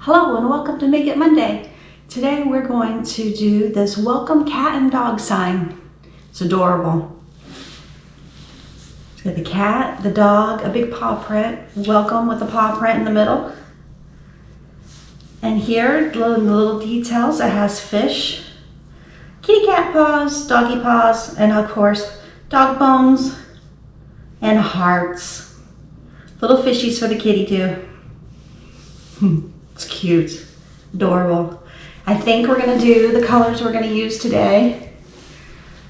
Hello and welcome to Make It Monday. Today we're going to do this welcome cat and dog sign. It's adorable. It's got the cat, the dog, a big paw print, welcome with a paw print in the middle. And here, the little details, it has fish, kitty cat paws, doggy paws, and of course, dog bones and hearts. Little fishies for the kitty too. It's cute, adorable. I think we're gonna do, the colors we're gonna use today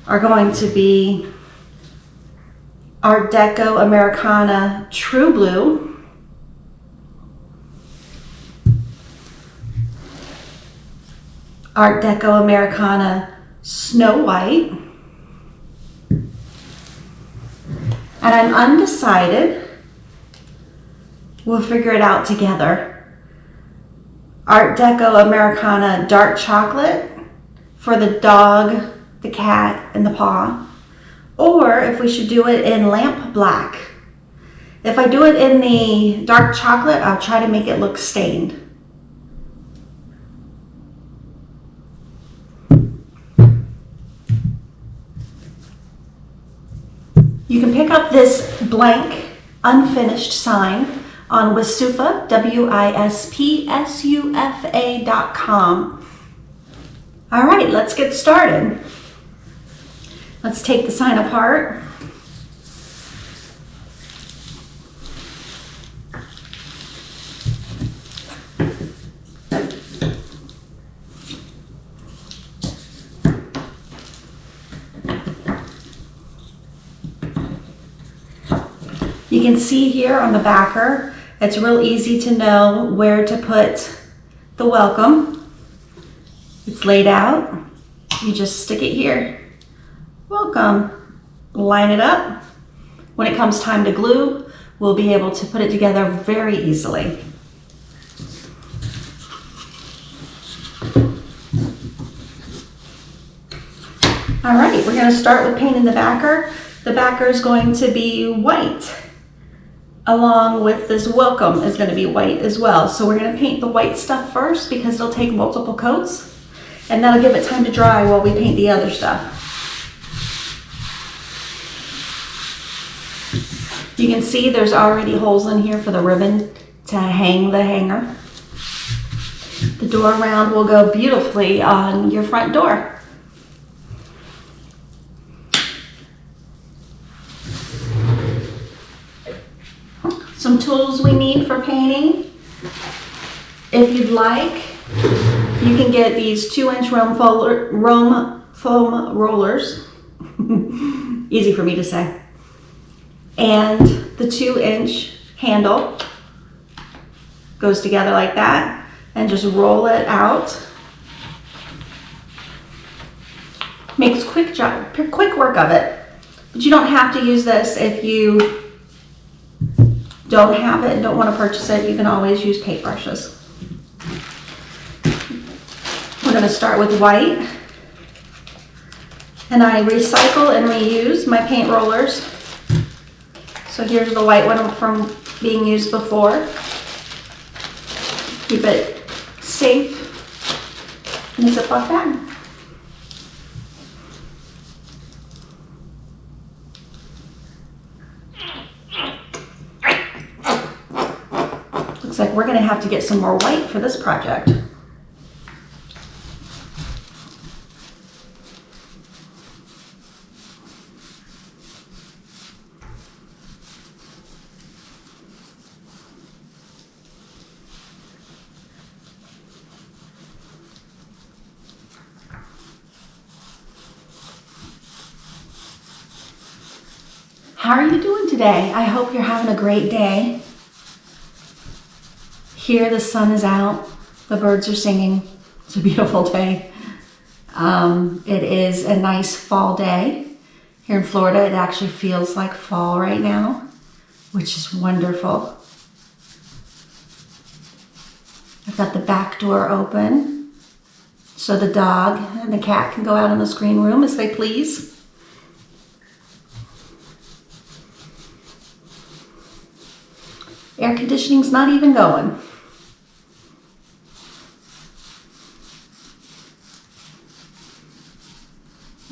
are going to be Art Deco Americana True Blue, Art Deco Americana Snow White, and I'm undecided. We'll figure it out together. Art Deco Americana Dark Chocolate for the dog, the cat, and the paw. Or if we should do it in lamp black. If I do it in the dark chocolate, I'll try to make it look stained. You can pick up this blank, unfinished sign on Wispsufa, WISPSUFA.com. All right, let's get started. Let's take the sign apart. You can see here on the backer, it's real easy to know where to put the welcome. It's laid out. You just stick it here. Welcome. Line it up. When it comes time to glue, we'll be able to put it together very easily. All right, we're going to start with painting the backer. The backer is going to be white, along with this welcome is going to be white as well. So we're going to paint the white stuff first because it'll take multiple coats, and that'll give it time to dry while we paint the other stuff. You can see there's already holes in here for the ribbon to hang the hanger. The door round will go beautifully on your front door. Some tools we need for painting. If you'd like, you can get these 2-inch Rome foam rollers. Easy for me to say. And the 2-inch handle goes together like that, and just roll it out. Makes quick work of it. But you don't have to use this if you don't have it and don't want to purchase it. You can always use paintbrushes. We're going to start with white, and I recycle and reuse my paint rollers. So here's the white one from being used before. Keep it safe in a Ziploc bag. Looks like we're going to have to get some more white for this project. How are you doing today? I hope you're having a great day. Here the sun is out, the birds are singing. It's a beautiful day. It is a nice fall day. Here in Florida, it actually feels like fall right now, which is wonderful. I've got the back door open so the dog and the cat can go out in the screen room as they please. Air conditioning's not even going.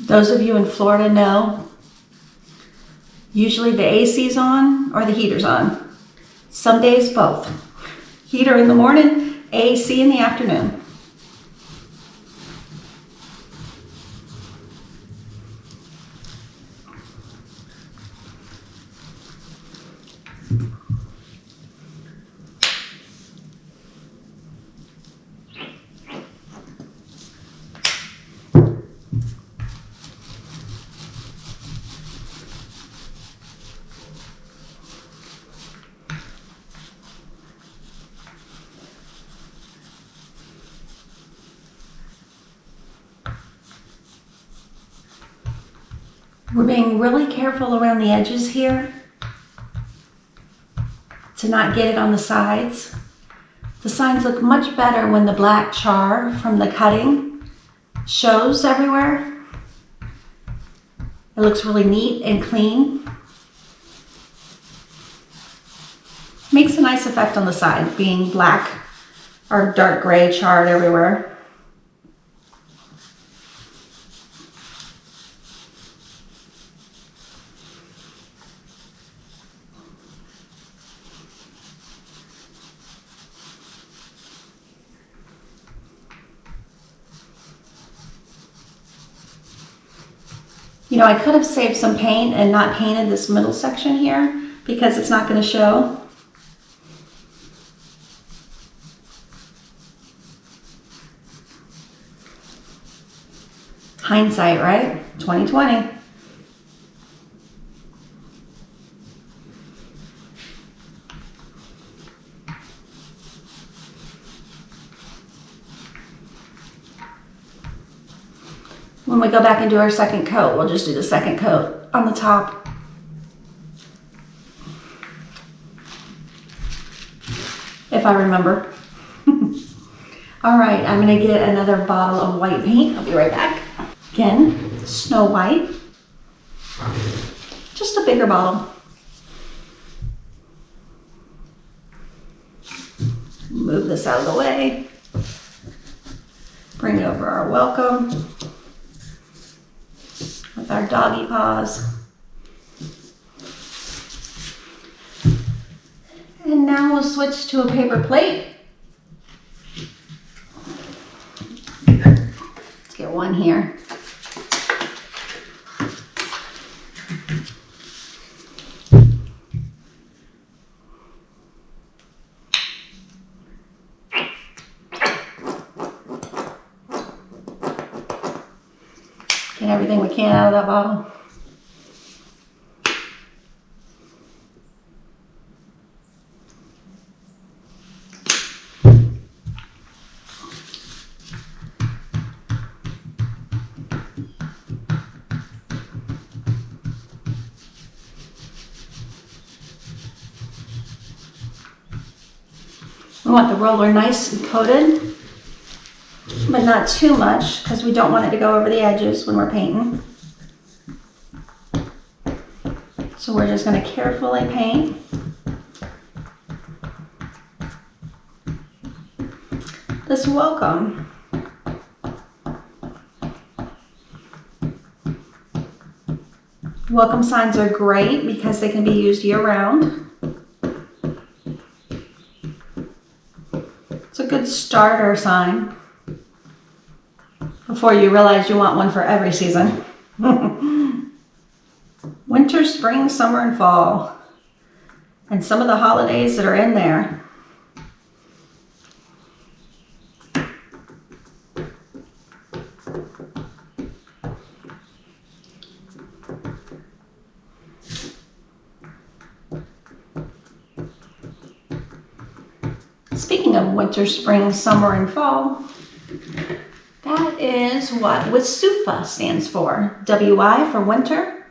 Those of you in Florida know, usually the AC's on or the heater's on. Some days both. Heater in the morning, AC in the afternoon. We're being really careful around the edges here to not get it on the sides. The signs look much better when the black char from the cutting shows everywhere. It looks really neat and clean. Makes a nice effect on the side, being black or dark gray charred everywhere. You know, I could have saved some paint and not painted this middle section here because it's not going to show. Hindsight, right? 2020. When we go back and do our second coat, we'll just do the second coat on the top. If I remember. All right, I'm gonna get another bottle of white paint. I'll be right back. Again, Snow White. Just a bigger bottle. Move this out of the way. Bring over our welcome with our doggy paws. And now we'll switch to a paper plate. Let's get one here. Get everything we can out of that bottle. We want the roller nice and coated, but not too much because we don't want it to go over the edges when we're painting. So we're just going to carefully paint. This welcome. Welcome signs are great because they can be used year-round. It's a good starter sign before you realize you want one for every season. Winter, spring, summer, and fall. And some of the holidays that are in there. Speaking of winter, spring, summer, and fall, that is what WISUFA stands for. WI for winter,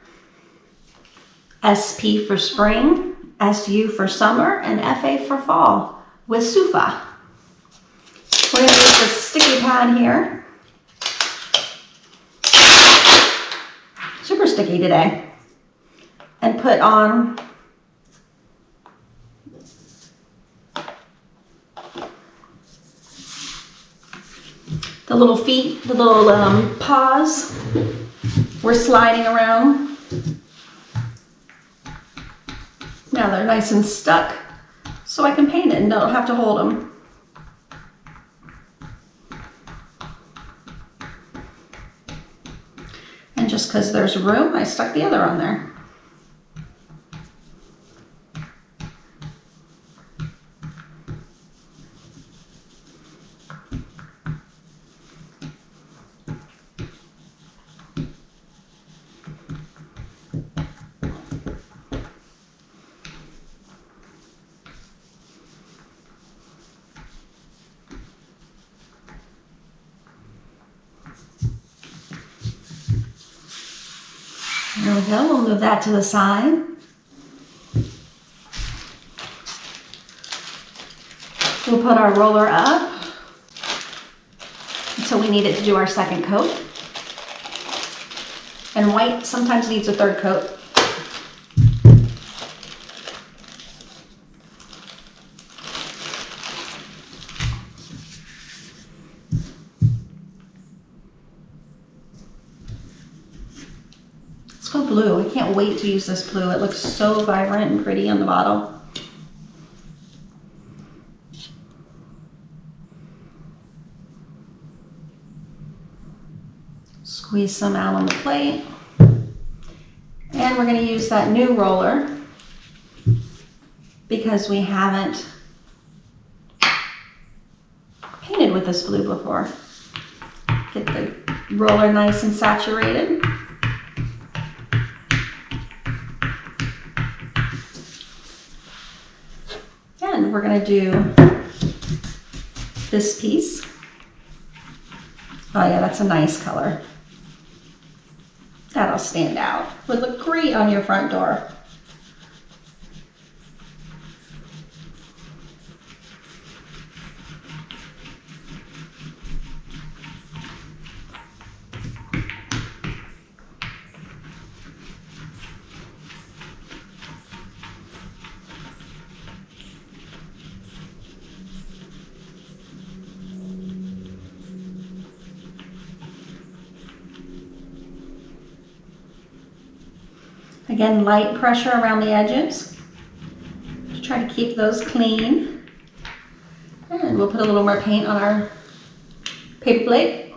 SP for spring, SU for summer, and FA for fall. WISUFA. We're going to use the sticky pad here. Super sticky today. And put on the little feet, the little paws. We're sliding around. Now they're nice and stuck, so I can paint it and don't have to hold them. And just because there's room, I stuck the other on there. There we go, we'll move that to the side. We'll put our roller up until we need it to do our second coat. And white sometimes needs a third coat. Let's go blue. I can't wait to use this blue. It looks so vibrant and pretty on the bottle. Squeeze some out on the plate. And we're going to use that new roller because we haven't painted with this blue before. Get the roller nice and saturated. And we're going to do this piece. Oh yeah, that's a nice color. That'll stand out. Would look great on your front door. Again, light pressure around the edges to try to keep those clean. And we'll put a little more paint on our paper plate.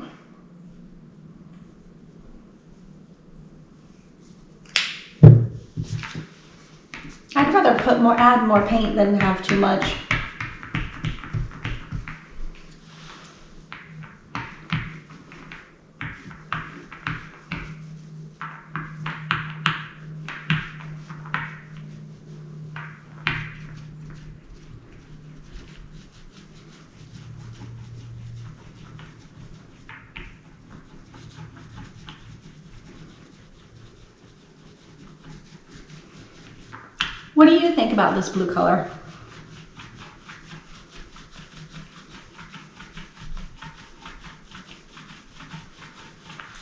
I'd rather add more paint than have too much. What do you think about this blue color?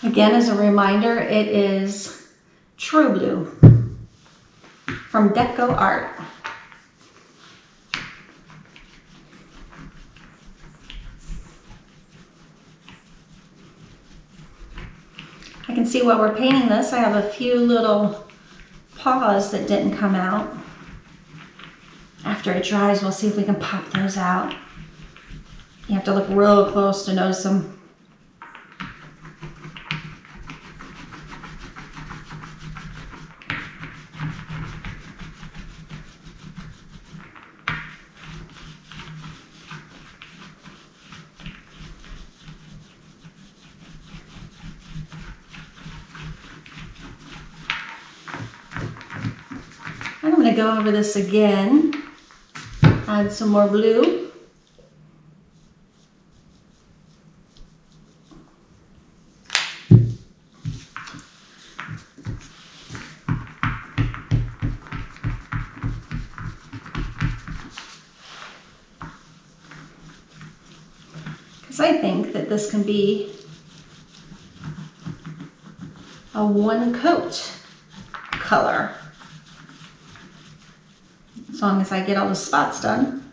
Again, as a reminder, it is True Blue from Deco Art. I can see while we're painting this, I have a few little paws that didn't come out. After it dries, we'll see if we can pop those out. You have to look real close to notice them. And I'm going to go over this again. Add some more blue. Because I think that this can be a one coat color. As long as I get all the spots done.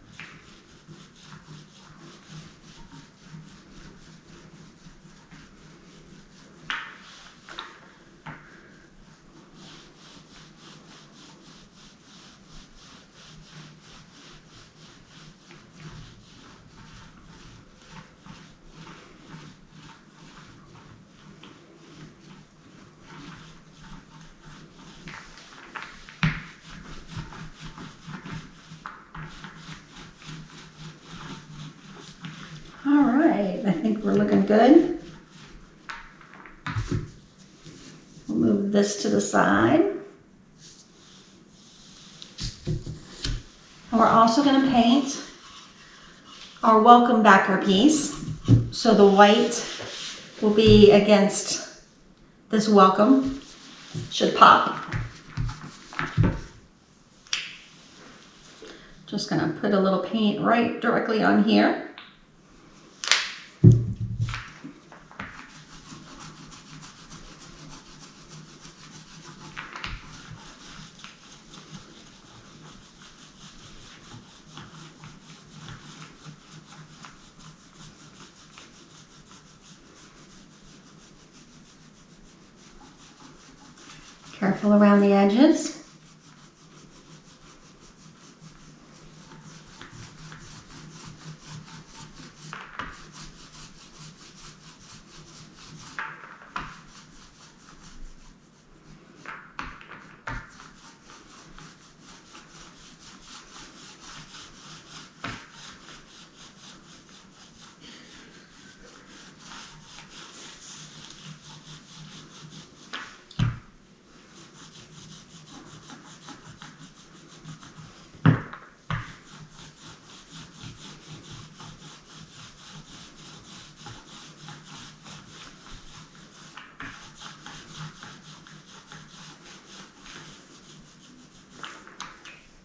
All right, I think we're looking good. We'll move this to the side. And we're also going to paint our welcome backer piece. So the white will be against this welcome. Should pop. Just going to put a little paint right directly on here. Careful around the edges.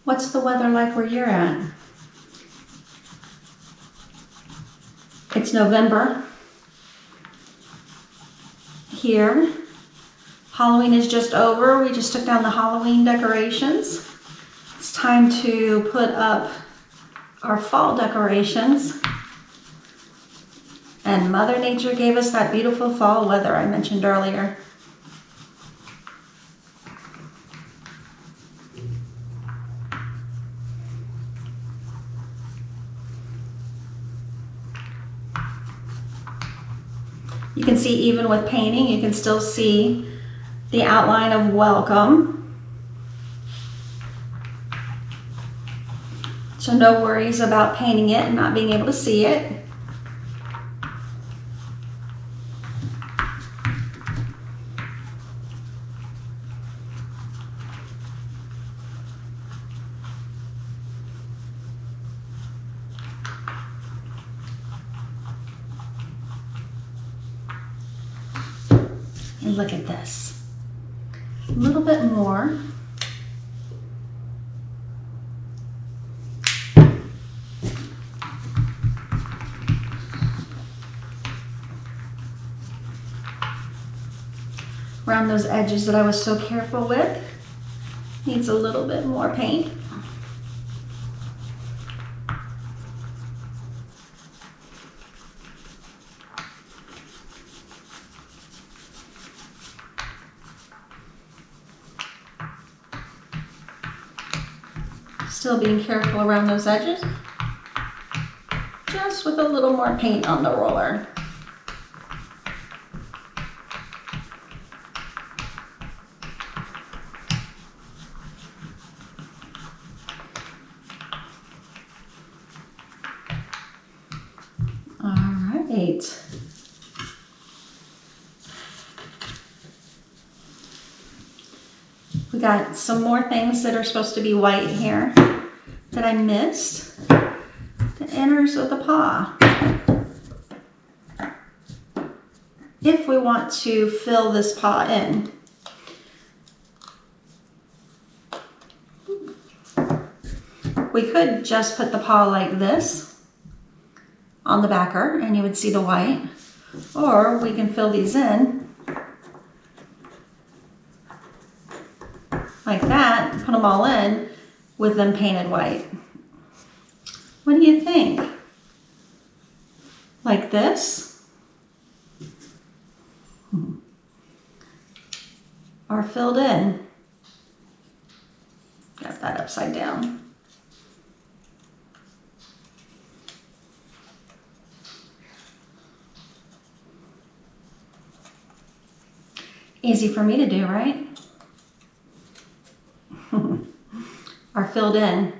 What's the weather like where you're at? It's November here. Halloween is just over. We just took down the Halloween decorations. It's time to put up our fall decorations. And Mother Nature gave us that beautiful fall weather I mentioned earlier. You can see even with painting, you can still see the outline of welcome. So no worries about painting it and not being able to see it. And look at this. A little bit more. Around those edges that I was so careful with. Needs a little bit more paint. Still being careful around those edges. Just with a little more paint on the roller. All right. We got some more things that are supposed to be white here that I missed. The inners of the paw. If we want to fill this paw in. We could just put the paw like this on the backer and you would see the white. Or we can fill these in like that, put them all in with them painted white. What do you think? Like this? Or filled in? Got that upside down. Easy for me to do, right? Are filled in.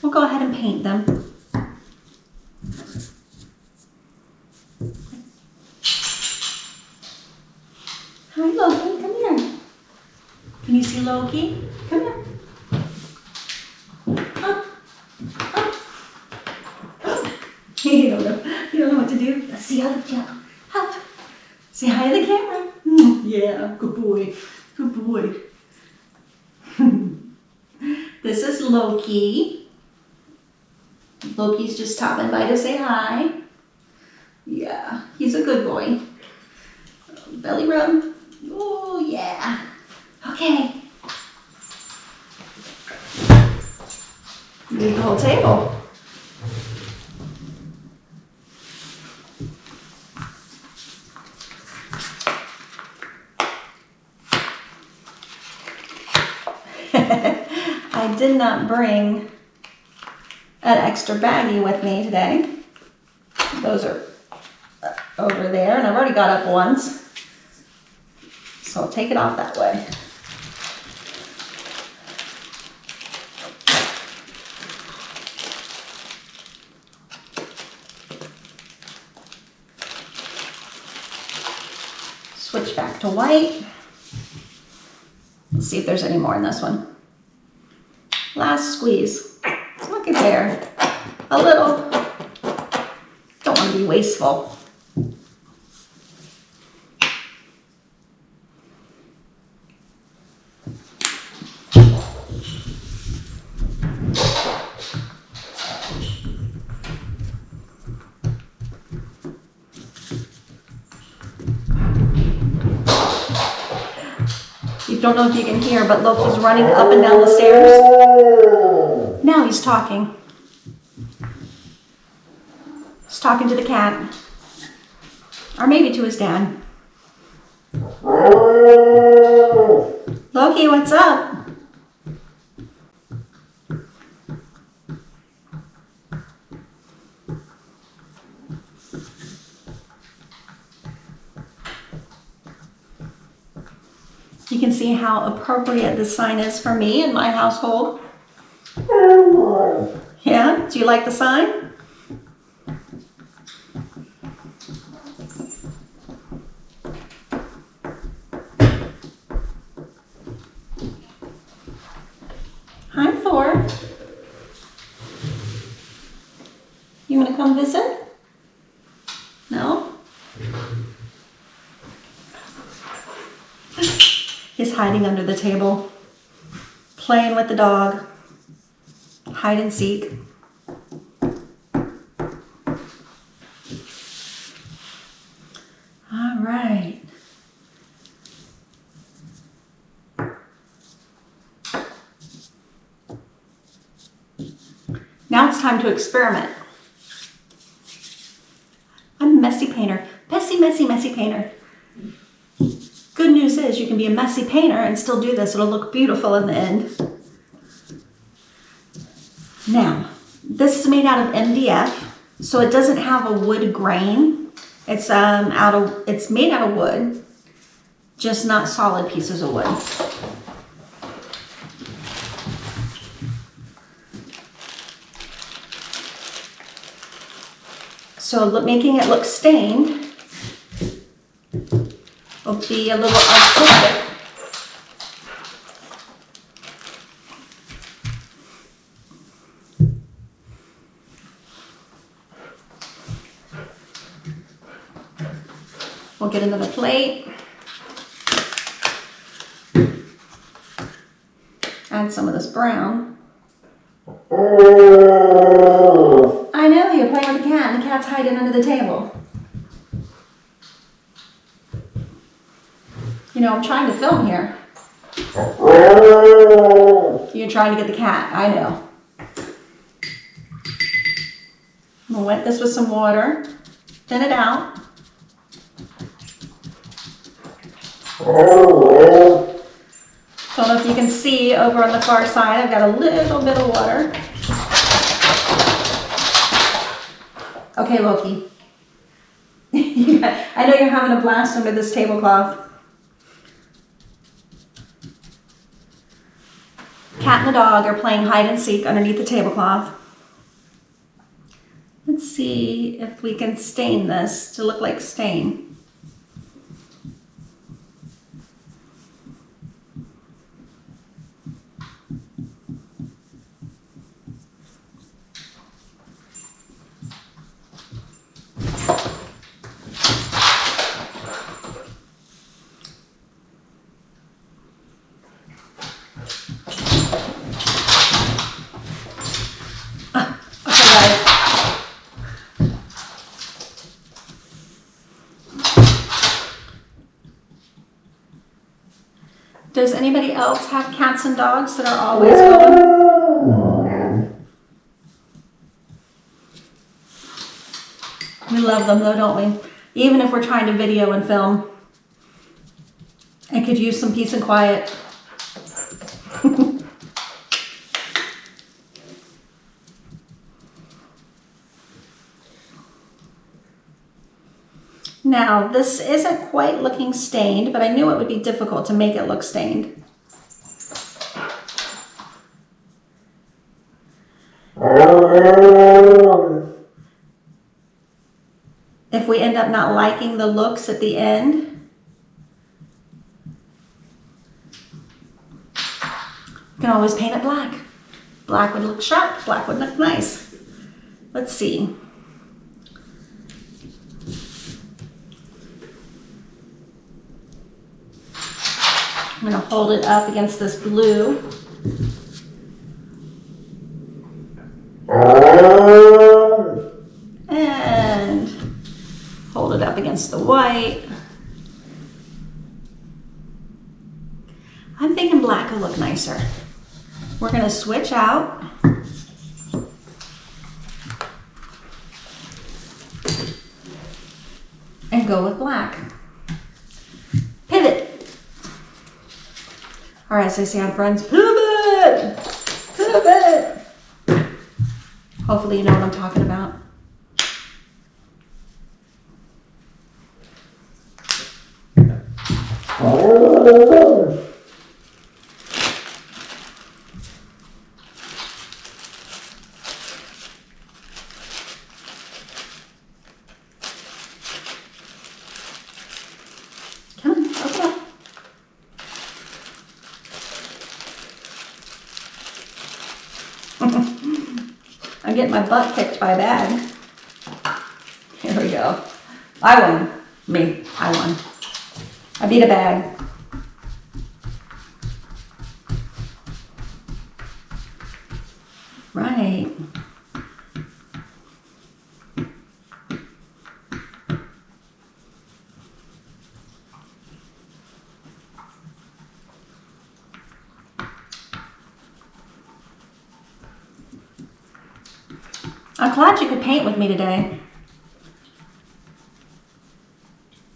We'll go ahead and paint them. Hi, Loki, come here. Can you see Loki? Come here. Up, up, up. You don't know what to do. Let's see how to jump. Up. Say hi to the camera. Yeah, good boy. Good boy. This is Loki. Loki's just stopping by to say hi. Yeah, he's a good boy. Belly rub. Oh, yeah. Okay. Move the whole table. I did not bring an extra baggie with me today. Those are over there, and I've already got up once. So I'll take it off that way. Switch back to white. Let's see if there's any more in this one. Last squeeze. Look at there. A little. Don't want to be wasteful. Don't know if you can hear, but Loki's running up and down the stairs. Now he's talking. He's talking to the cat. Or maybe to his dad. Loki, what's up? You can see how appropriate this sign is for me in my household. Yeah? Do you like the sign? Hi, Thor. You want to come visit? No? He's hiding under the table, playing with the dog, hide and seek. All right. Now it's time to experiment. I'm a messy painter. Messy painter. Good news is you can be a messy painter and still do this. It'll look beautiful in the end. Now, this is made out of MDF, so it doesn't have a wood grain. It's made out of wood, just not solid pieces of wood. So making it look stained will be a little artistic. We'll get another plate. Add some of this brown. I know, you're playing with the cat and the cat's hiding under the table. You know, I'm trying to film here. You're trying to get the cat, I know. I'm gonna wet this with some water, thin it out. Don't know if you can see over on the far side, I've got a little bit of water. Okay, Loki. I know you're having a blast under this tablecloth. cat and the dog are playing hide and seek underneath the tablecloth. Let's see if we can stain this to look like stain. Does anybody else have cats and dogs that are always going? We love them though, don't we? Even if we're trying to video and film and could use some peace and quiet. Now, this isn't quite looking stained, but I knew it would be difficult to make it look stained. If we end up not liking the looks at the end, you can always paint it black. Black would look sharp, black would look nice. Let's see. I'm going to hold it up against this blue. And hold it up against the white. I'm thinking black will look nicer. We're going to switch out. And go with black. Pivot. Or as I say on Friends, pivot! Pivot! Hopefully you know what I'm talking about. Come on, open up. I'm getting my butt kicked by a bag. Here we go. I won. I won. I beat a bag. Right. I'm glad you could paint with me today.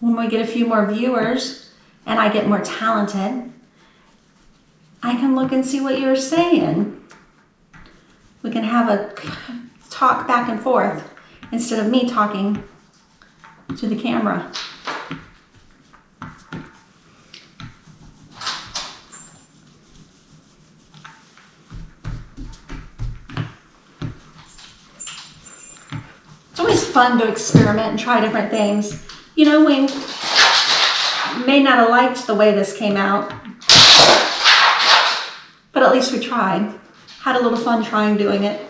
When we get a few more viewers and I get more talented, I can look and see what you're saying. We can have a talk back and forth instead of me talking to the camera. It's always fun to experiment and try different things. You know, we may not have liked the way this came out, but at least we tried. Had a little fun trying doing it.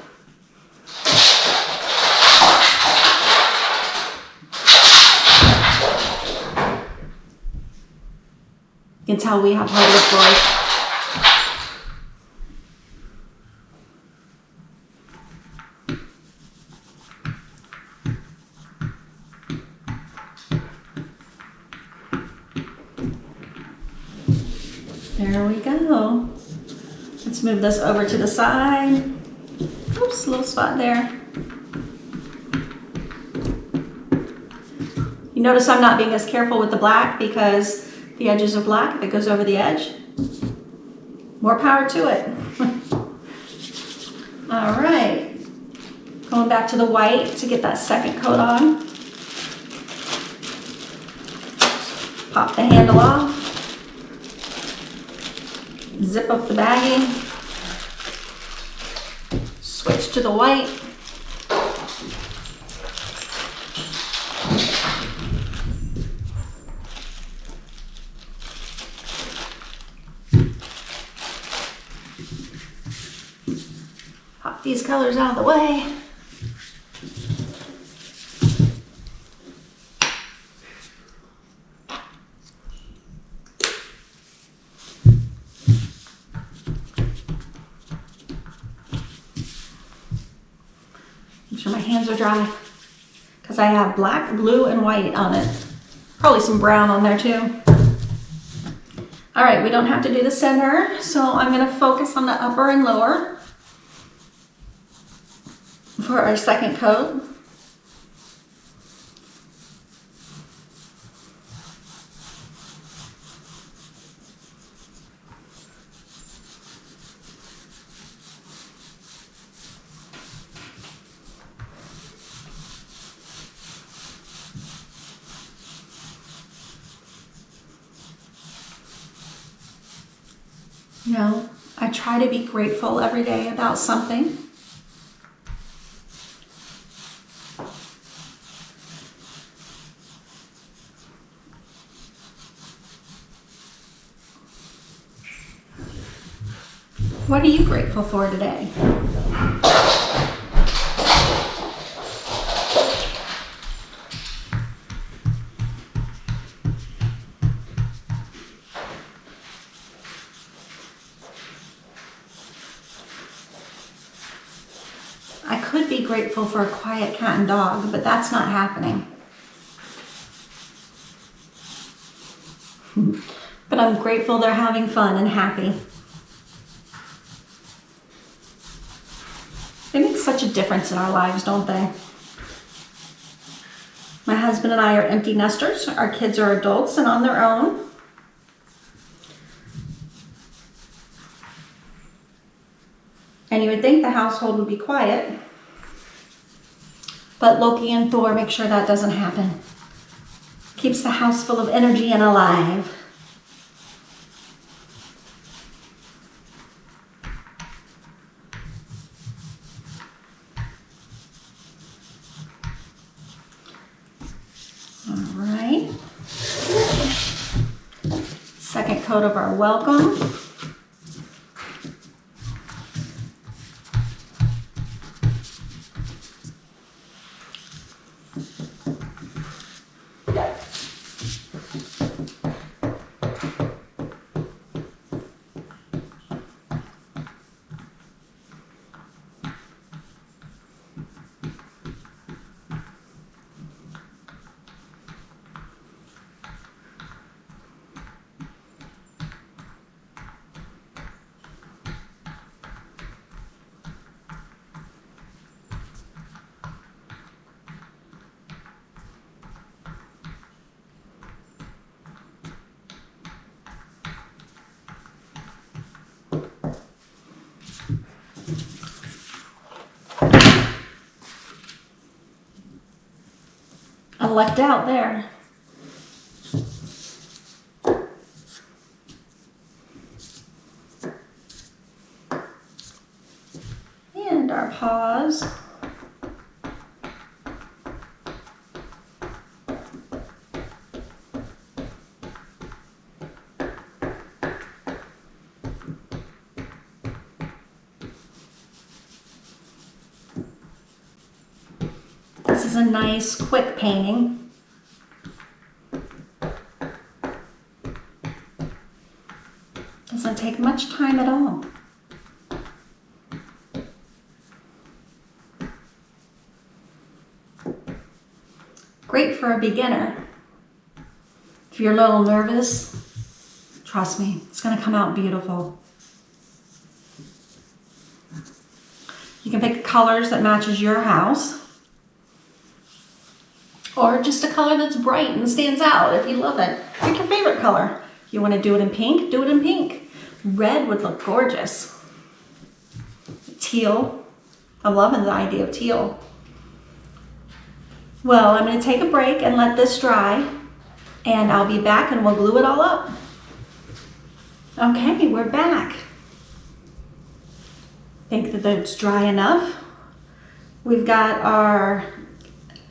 You can tell we have hard work. There we go. Let's move this over to the side. Oops, a little spot there. You notice I'm not being as careful with the black because the edges are black. If it goes over the edge, more power to it. All right. Going back to the white to get that second coat on. Pop the handle off. Zip up the baggie. switch to the white. Pop these colors out of the way. Make sure my hands are dry because I have black, blue, and white on it. Probably some brown on there too. All right, we don't have to do the center, so I'm going to focus on the upper and lower for our second coat. You know, I try to be grateful every day about something. What are you grateful for today? I could be grateful for a quiet cat and dog, but that's not happening. But I'm grateful they're having fun and happy. They make such a difference in our lives, don't they? My husband and I are empty nesters. Our kids are adults and on their own. And you would think the household would be quiet, but Loki and Thor make sure that doesn't happen. Keeps the house full of energy and alive. All right. Second coat of our welcome. I lucked out there. And our paws. This is a nice, quick painting. Doesn't take much time at all. Great for a beginner. If you're a little nervous, trust me, it's going to come out beautiful. You can pick colors that matches your house. Or just a color that's bright and stands out if you love it. Pick your favorite color. If you want to do it in pink, do it in pink. Red would look gorgeous. Teal. I'm loving the idea of teal. Well, I'm going to take a break and let this dry. And I'll be back and we'll glue it all up. Okay, we're back. Think that it's dry enough. We've got our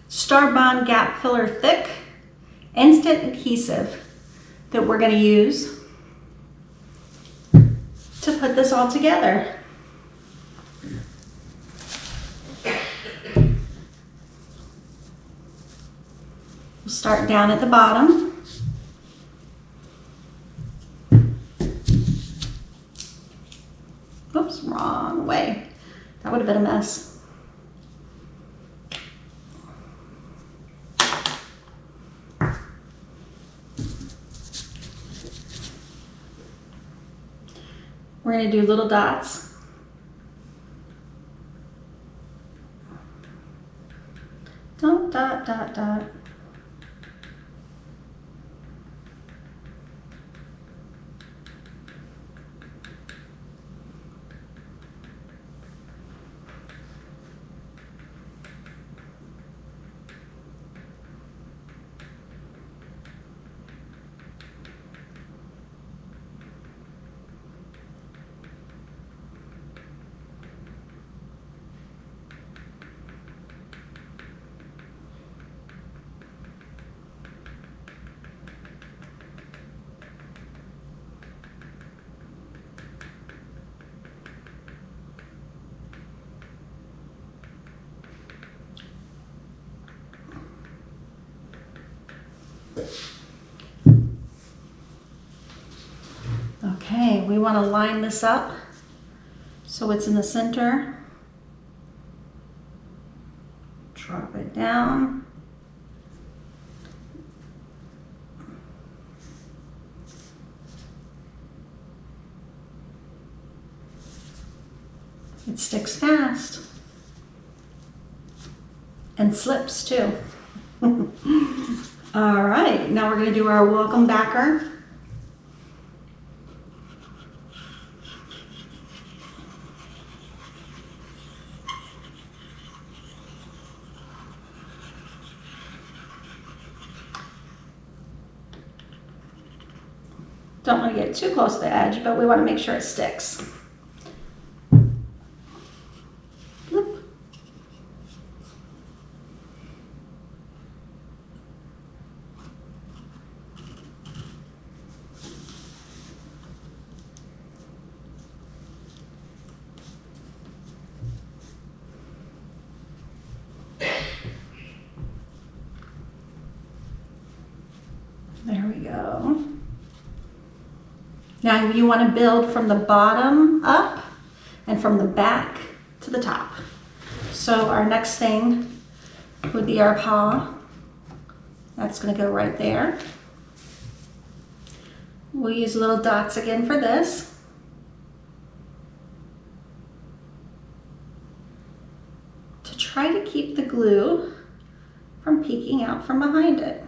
Starbond Gap Filler Thick Instant Adhesive that we're going to use to put this all together. We'll start down at the bottom. Oops, wrong way. That would have been a mess. We're going to do little dots. Dot, dot, dot, dot. Okay, we want to line this up so it's in the center. Drop it down. It sticks fast and slips too. All right, now we're going to do our welcome backer. Don't want to get too close to the edge, but we want to make sure it sticks. Bloop. There we go. Now you want to build from the bottom up and from the back to the top. So our next thing would be our paw. That's going to go right there. We'll use little dots again for this. To try to keep the glue from peeking out from behind it.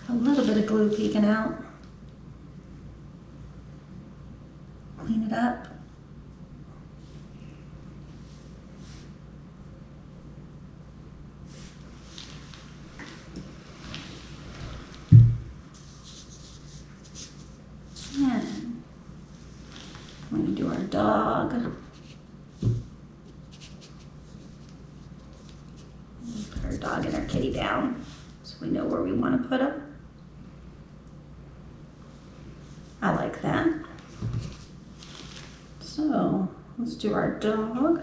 A little bit of glue peeking out. Clean it up. And we're going to do our dog. Put our dog and our kitty down so we know where we want to put them. I like that. So let's do our dog.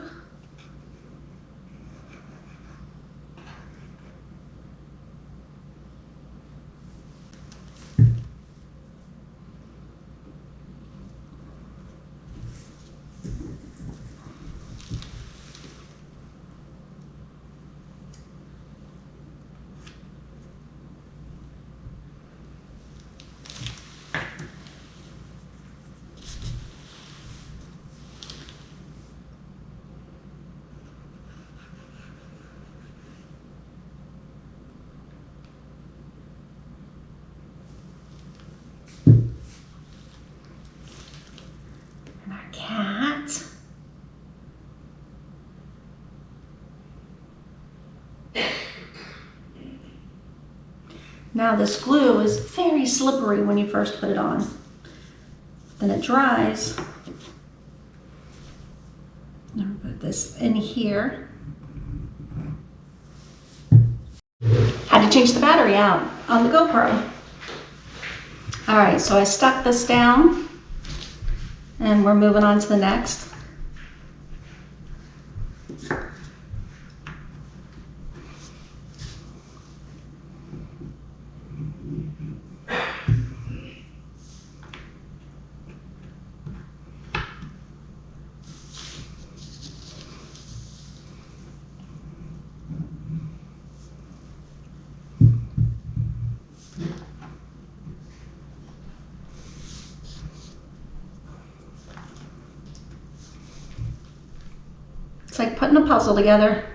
And our cat. Now this glue is very slippery when you first put it on. Then it dries. I'm gonna put this in here. Had to change the battery out on the GoPro. All right, so I stuck this down and we're moving on to the next. It's like putting a puzzle together.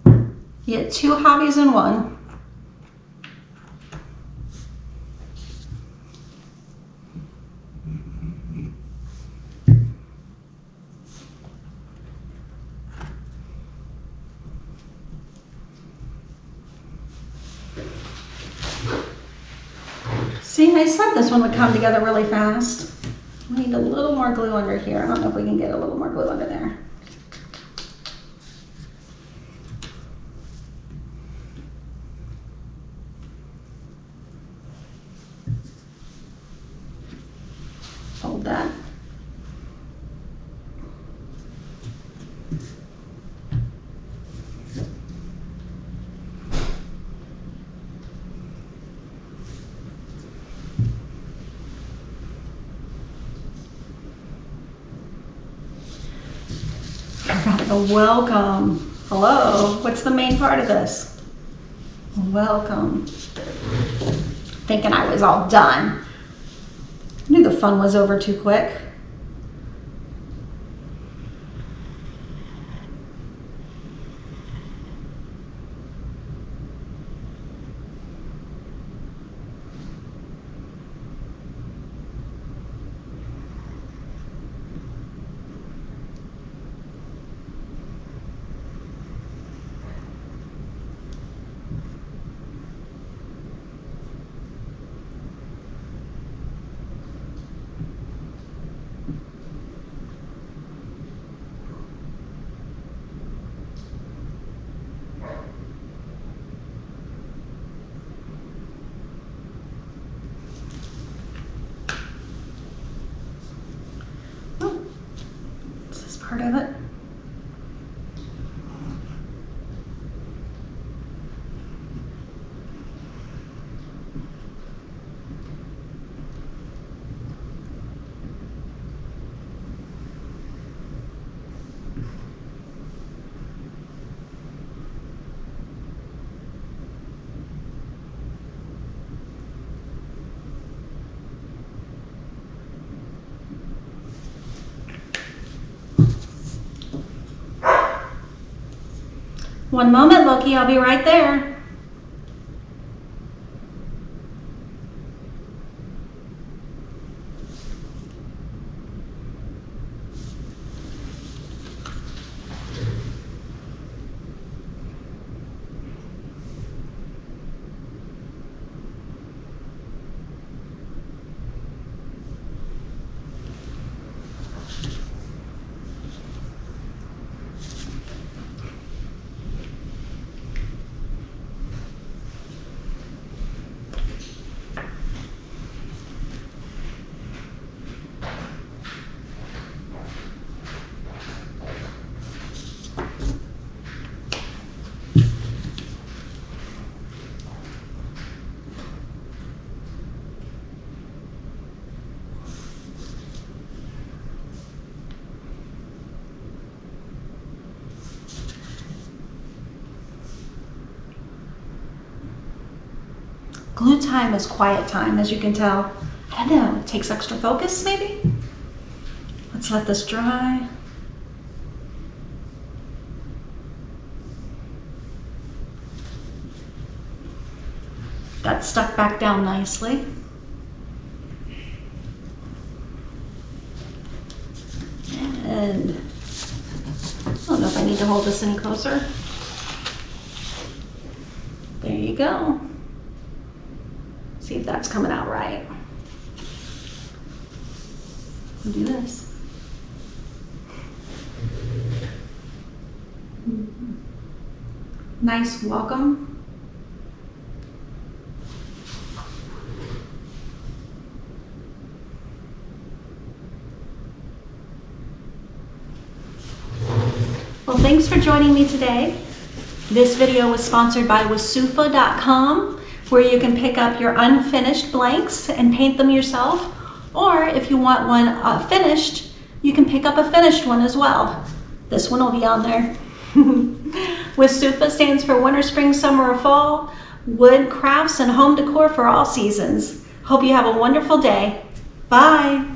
You get two hobbies in one. See, I said this one would come together really fast. We need a little more glue under here. I don't know if we can get a little more glue under there. Hold that. Welcome. Hello. What's the main part of this? Welcome. Thinking I was all done. Knew the fun was over too quick. Part of it. One moment, Loki, I'll be right there. Glue time is quiet time, as you can tell. I don't know, it takes extra focus maybe? Let's let this dry. That's stuck back down nicely. And I don't know if I need to hold this any closer. There you go. See if that's coming out right. We'll do this. Nice welcome. Well, thanks for joining me today. This video was sponsored by Wasufa.com, where you can pick up your unfinished blanks and paint them yourself. Or if you want one finished, you can pick up a finished one as well. This one will be on there. Wasufa stands for winter, spring, summer, or fall, wood, crafts, and home decor for all seasons. Hope you have a wonderful day. Bye.